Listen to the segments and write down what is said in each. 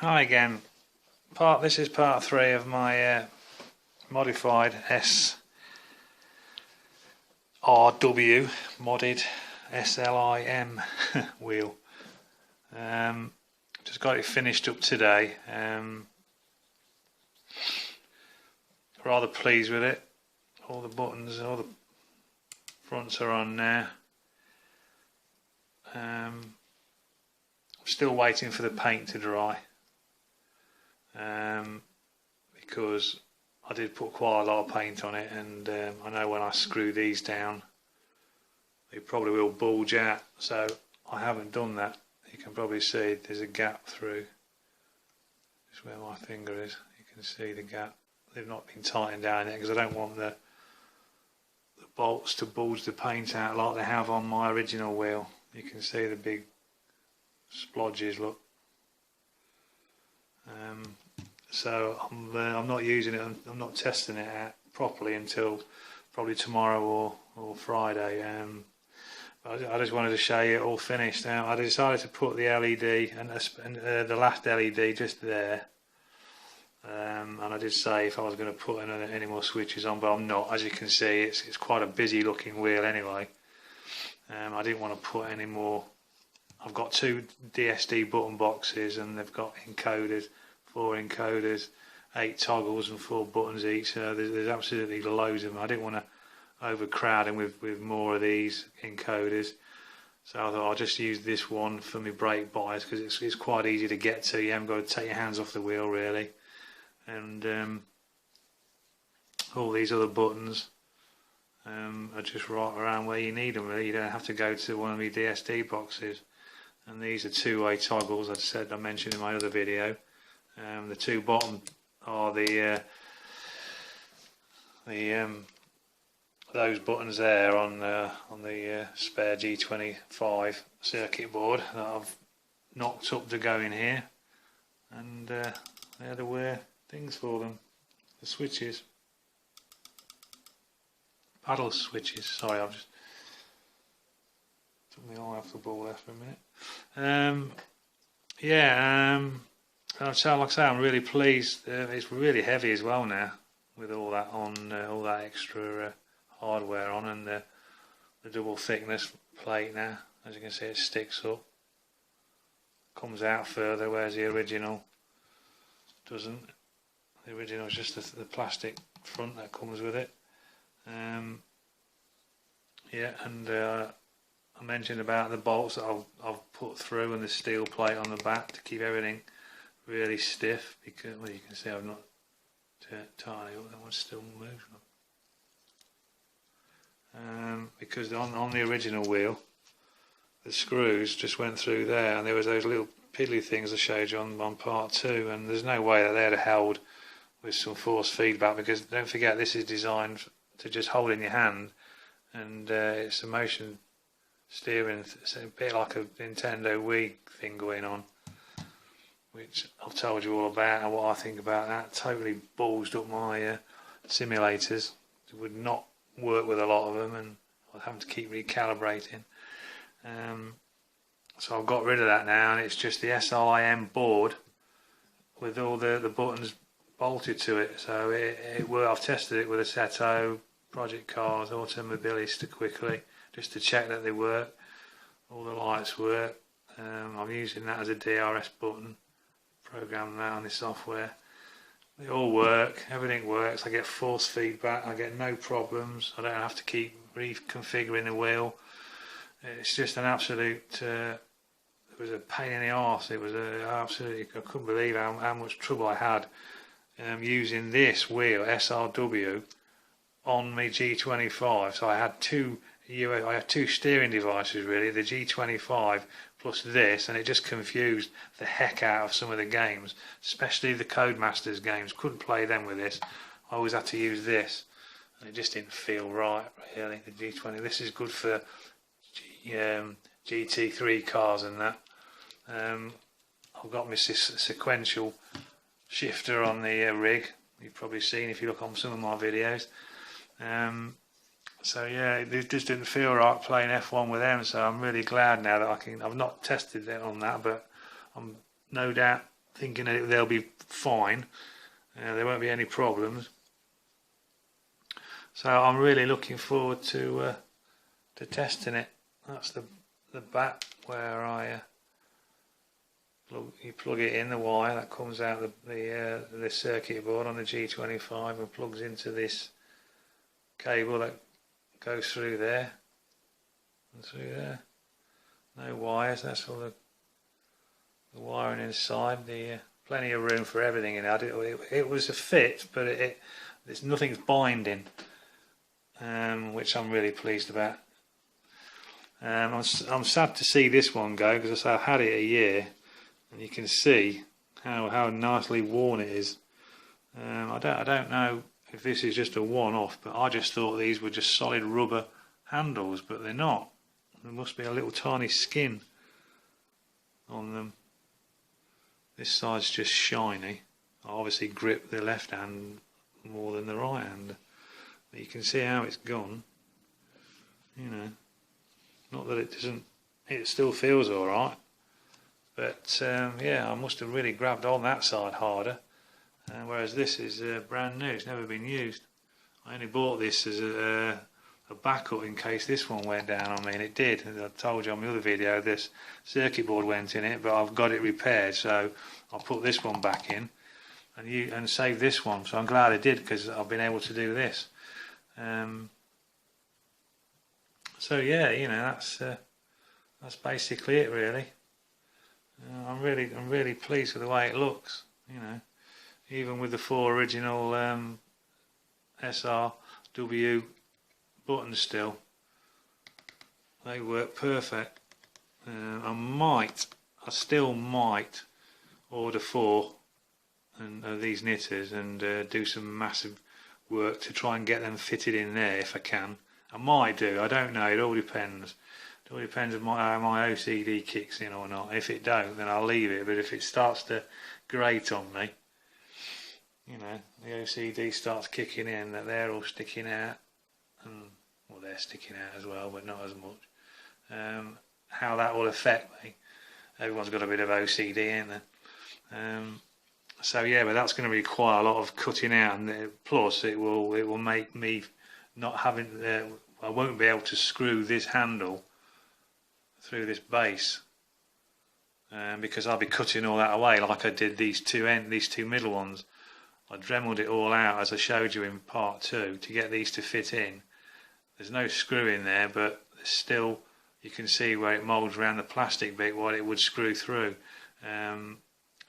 Hi again. This is part 3 of my modified SRW modded SLI-M wheel. Just got it finished up today. Rather pleased with it. All the buttons, all the fronts are on now. I'm still waiting for the paint to dry. Because I did put quite a lot of paint on it, and I know when I screw these down they probably will bulge out, so I haven't done that. You can probably see there's a gap through just where my finger is. You can see the gap. They've not been tightened down yet because I don't want the bolts to bulge the paint out like they have on my original wheel. You can see the big splodges, look. So I'm not using it, I'm not testing it out properly until probably tomorrow or Friday. I just wanted to show you it all finished. Now I decided to put the LED and the last LED just there, and I did say if I was going to put any more switches on, but I'm not. As you can see, it's quite a busy looking wheel anyway. I didn't want to put any more. I've got 2 DSD button boxes, and they've got encoders, 4 encoders, 8 toggles and 4 buttons each. So there's absolutely loads of them. I didn't want to overcrowd them with more of these encoders, so I thought I'll just use this one for my brake bias because it's quite easy to get to. You haven't got to take your hands off the wheel really, and all these other buttons are just right around where you need them really. You don't have to go to one of my DSD boxes. And these are 2-way toggles, as I mentioned in my other video. The 2 bottom are those buttons there on the spare G25 circuit board that I've knocked up to go in here, and they're the wear things for them, the switches, paddle switches. Sorry, I've just took my eye off the ball there for a minute. So like I say, I'm really pleased. It's really heavy as well now, with all that on, all that extra hardware on, and the double thickness plate now. As you can see, it sticks up, comes out further, whereas the original doesn't. The original is just the plastic front that comes with it. I mentioned about the bolts that I've put through, and the steel plate on the back to keep everything really stiff, because, well, you can see I've not tied up, that one's still moving. Because on the original wheel, the screws just went through there, and there was those little piddly things I showed you on part 2, and there's no way that they'd have held with some force feedback, because don't forget this is designed to just hold in your hand, and it's a motion steering. It's a bit like a Nintendo Wii thing going on, which I've told you all about and what I think about that. Totally ballsed up my simulators. It would not work with a lot of them, and I'd have to keep recalibrating. So I've got rid of that now, and it's just the SLI-M board with all the buttons bolted to it. So I've tested it with Assetto, Project Cars, Automobilista quickly, just to check that they work. All the lights work. I'm using that as a DRS button, program that on the software. They all work, everything works. I get force feedback, I get no problems. I don't have to keep reconfiguring the wheel. It's just an absolute, it was a pain in the arse. It was absolutely, I couldn't believe how much trouble I had using this wheel, SRW, on my G25. So I had two steering devices really, the G25 plus this, and it just confused the heck out of some of the games, especially the Codemasters games. Couldn't play them with this. I always had to use this, and it just didn't feel right really. The G20, this is good for GT3 cars and that. I've got my sequential shifter on the rig. You've probably seen if you look on some of my videos. So yeah, it just didn't feel right playing F1 with them. So I'm really glad now that I can. I've not tested it on that, but I'm no doubt thinking that they'll be fine. There won't be any problems. So I'm really looking forward to testing it. That's the back where I you plug it in, the wire that comes out the circuit board on the G25 and plugs into this cable that goes through there and through there. No wires. That's all the wiring inside. Plenty of room for everything in it. It was a fit, but there's nothing's binding, which I'm really pleased about. I'm sad to see this one go, because I've had it a year, and you can see how nicely worn it is. I don't know if this is just a one-off, but I just thought these were just solid rubber handles, but they're not. There must be a little tiny skin on them. This side's just shiny. I obviously grip the left hand more than the right hand, but you can see how it's gone. You know, not that it doesn't, it still feels alright, but yeah, I must have really grabbed on that side harder, whereas this is brand new, it's never been used. I only bought this as a backup in case this one went down on me, and it did. As I told you on the other video, this circuit board went in it, but I've got it repaired, so I'll put this one back in and save this one. So I'm glad I did, because I've been able to do this. So yeah, you know, that's basically it really. I'm really pleased with the way it looks. You know, even with the 4 original SRW buttons still, they work perfect. I still might order 4 of these knitters and do some massive work to try and get them fitted in there if I can. I might do, I don't know, it all depends. It all depends on how my OCD kicks in or not. If it don't, then I'll leave it, but if it starts to grate on me, you know, the OCD starts kicking in, that they're all sticking out, and well, they're sticking out as well, but not as much. How that will affect me. Everyone's got a bit of OCD in there. So yeah, but that's going to require a lot of cutting out, and plus it will make me not having. I won't be able to screw this handle through this base, because I'll be cutting all that away like I did these two middle ones. I dremeled it all out as I showed you in part 2 to get these to fit in. There's no screw in there, but there's still, you can see where it moulds around the plastic bit what it would screw through.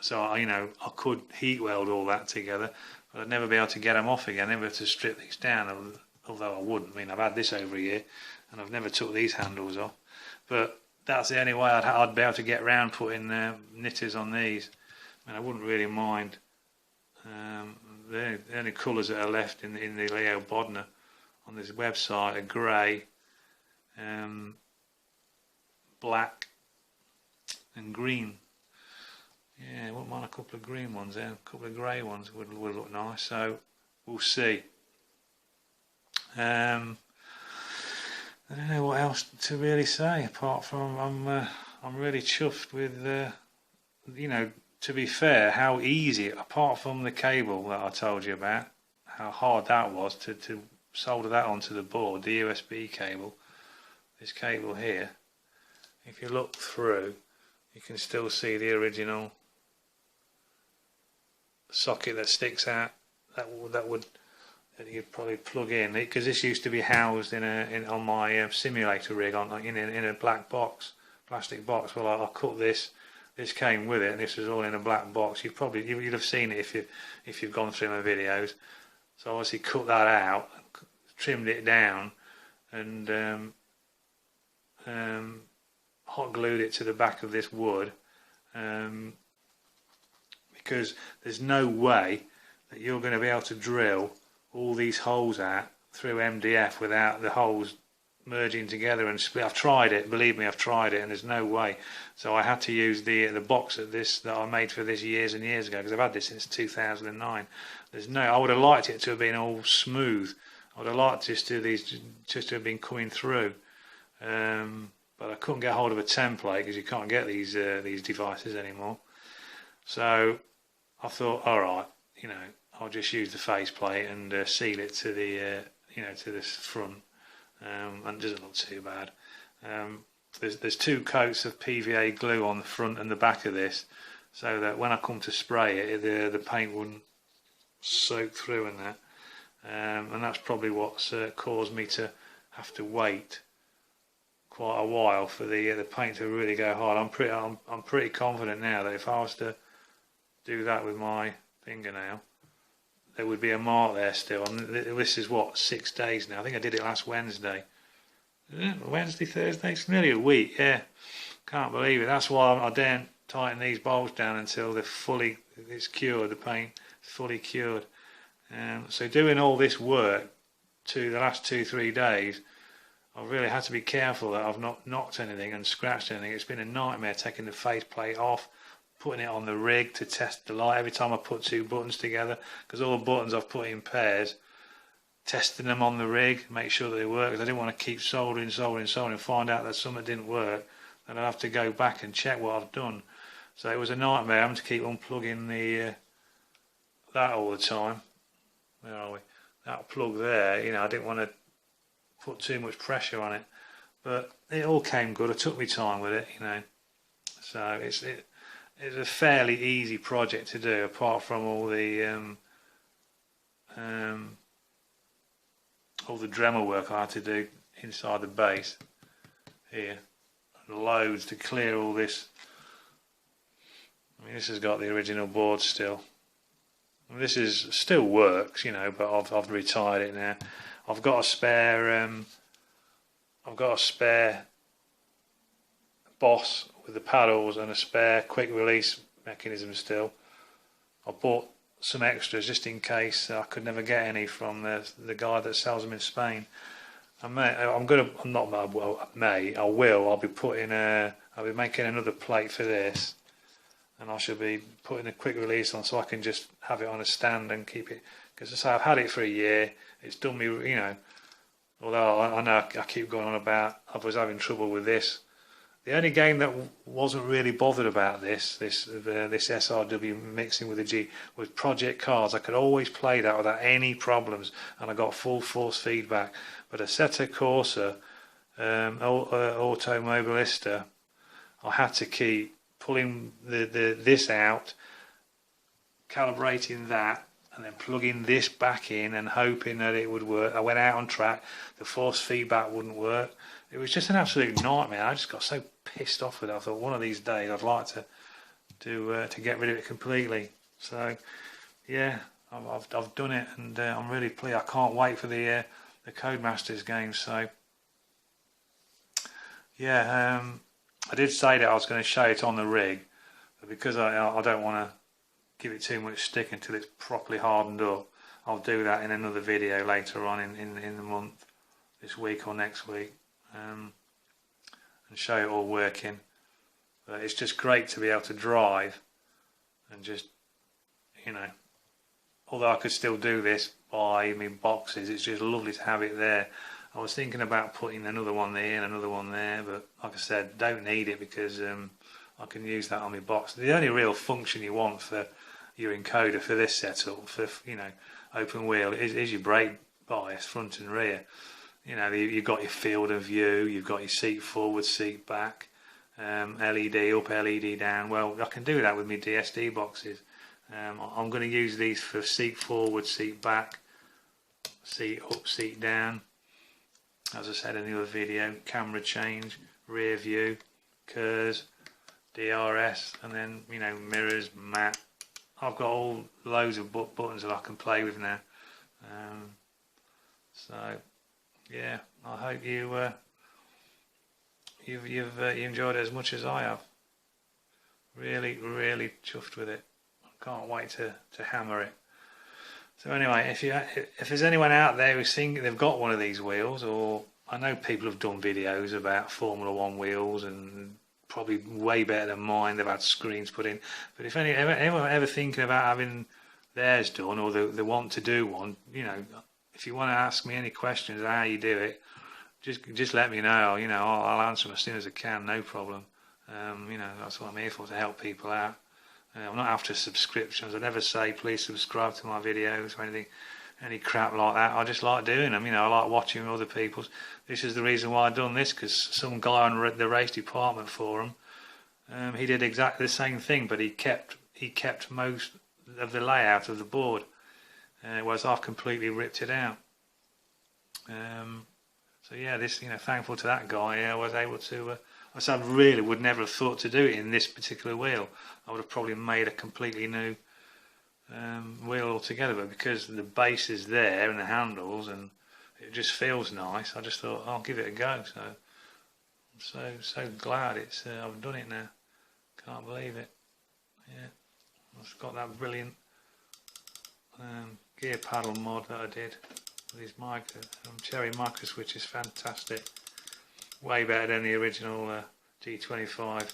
So you know, I could heat weld all that together, but I'd never be able to get them off again, never to strip these down, although I wouldn't. I mean, I've had this over a year and I've never took these handles off, but that's the only way I'd be able to get around putting knitters on these. I mean, I wouldn't really mind. The only colours that are left in the Leo Bodner on this website are grey, black and green. Yeah, I wouldn't mind a couple of green ones there. A couple of grey ones would look nice, so we'll see. I don't know what else to really say apart from I'm really chuffed with you know, to be fair, how easy, apart from the cable that I told you about, how hard that was to solder that onto the board, the USB cable, this cable here. If you look through, you can still see the original socket that sticks out. That you'd probably plug in, because this used to be housed on my simulator rig in a black box, plastic box. Well, I cut this. This came with it, and this was all in a black box. You'd have seen it if you've gone through my videos. So I obviously cut that out, trimmed it down, and hot glued it to the back of this wood, because there's no way that you're going to be able to drill all these holes out through MDF without the holes merging together and split. I've tried it, believe me, I've tried it, and there's no way. So I had to use the box that I made for this years and years ago, because I've had this since 2009. I would have liked it to have been all smooth. I would have liked just to have been coming through, but I couldn't get hold of a template, because you can't get these devices anymore. So I thought, all right, I'll just use the faceplate and seal it to the to this front, and it doesn't look too bad. There's 2 coats of PVA glue on the front and the back of this, so that when I come to spray it, the paint wouldn't soak through and that. And that's probably what's caused me to have to wait quite a while for the paint to really go hard. I'm pretty confident now that if I was to do that with my fingernail, there would be a mark there still. And this is what, 6 days now. I think I did it last Wednesday. Wednesday, Thursday. It's nearly a week. Yeah, can't believe it. That's why I daren't tighten these bolts down until it's cured. The paint is fully cured. So doing all this work to the last 2-3 days, I've really had to be careful that I've not knocked anything and scratched anything. It's been a nightmare taking the faceplate off, putting it on the rig to test the light every time I put 2 buttons together, because all the buttons I've put in pairs, testing them on the rig, make sure that they work, because I didn't want to keep soldering and find out that something didn't work, then I'd have to go back and check what I've done. So it was a nightmare having to keep unplugging that all the time. Where are we? That plug there, I didn't want to put too much pressure on it, but it all came good. I took my time with it, So it's a fairly easy project to do, apart from all the Dremel work I had to do inside the base here. Loads to clear all this. I mean, this has got the original board still. This still works, but I've retired it now. I've got a spare boss with the paddles and a spare quick release mechanism still. I bought some extras just in case I could never get any from the guy that sells them in Spain. I'll be making another plate for this. And I should be putting a quick release on so I can just have it on a stand and keep it. Because as I say, I've had it for a year. It's done me, although I know I keep going on about I was having trouble with this. The only game that wasn't really bothered about this SRW mixing with the G was Project Cars. I could always play that without any problems, and I got full force feedback. But Assetto Corsa, Automobilista, I had to keep pulling this out, calibrating that, and then plugging this back in and hoping that it would work. I went out on track, the force feedback wouldn't work. It was just an absolute nightmare. I just got so pissed off with it. I thought one of these days I'd like to get rid of it completely. So yeah, I've done it, and I'm really pleased. I can't wait for the Codemasters game. So yeah, I did say that I was going to show it on the rig, but because I don't want to give it too much stick until it's properly hardened up, I'll do that in another video later on in the month, this week or next week, and show it all working. But it's just great to be able to drive and just, although I could still do this by boxes, it's just lovely to have it there. I was thinking about putting another one there and another one there, but like I said, don't need it because I can use that on my box. The only real function you want for your encoder for this setup, for open wheel, is your brake bias, front and rear. You've got your field of view, you've got your seat forward, seat back, LED up, LED down. Well, I can do that with my DSD boxes. I'm going to use these for seat forward, seat back, seat up, seat down. As I said in the other video, camera change, rear view, KERS, DRS, and then mirrors, map. I've got all loads of buttons that I can play with now. So yeah, I hope you've enjoyed it as much as I have. Really chuffed with it. I can't wait to hammer it. So anyway, if there's anyone out there who's thinking they've got one of these wheels, or I know people have done videos about Formula 1 wheels and probably way better than mine, they've had screens put in, but if anyone ever thinking about having theirs done, or they want to do one, if you want to ask me any questions how you do it, just let me know. I'll answer them as soon as I can, no problem. That's what I'm here for, to help people out. I'm not after subscriptions. I never say please subscribe to my videos or anything, any crap like that. I just like doing them. I like watching other people's. This is the reason why I've done this, because some guy on the race department forum, he did exactly the same thing, but he kept most of the layout of the board, whereas I've completely ripped it out. So yeah, this, thankful to that guy, I was able to. I really would never have thought to do it in this particular wheel. I would have probably made a completely new wheel altogether, but because the base is there and the handles and it just feels nice, I just thought I'll give it a go. So I'm so glad I've done it now. Can't believe it. Yeah, I've got that brilliant gear paddle mod that I did. These cherry micro switches, fantastic. Way better than the original G25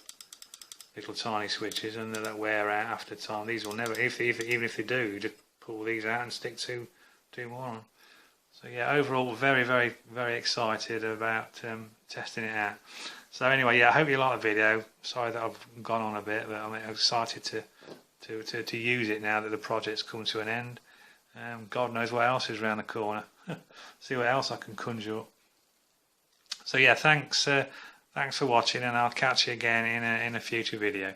little tiny switches, and that wear out after time. These will never, even if they do, you just pull these out and stick two more on. So yeah, overall very, very, very excited about testing it out. So anyway, yeah, I hope you like the video. Sorry that I've gone on a bit, but I'm excited to use it now that the project's come to an end. God knows what else is around the corner. See what else I can conjure up. So yeah, thanks for watching, and I'll catch you again in a future video.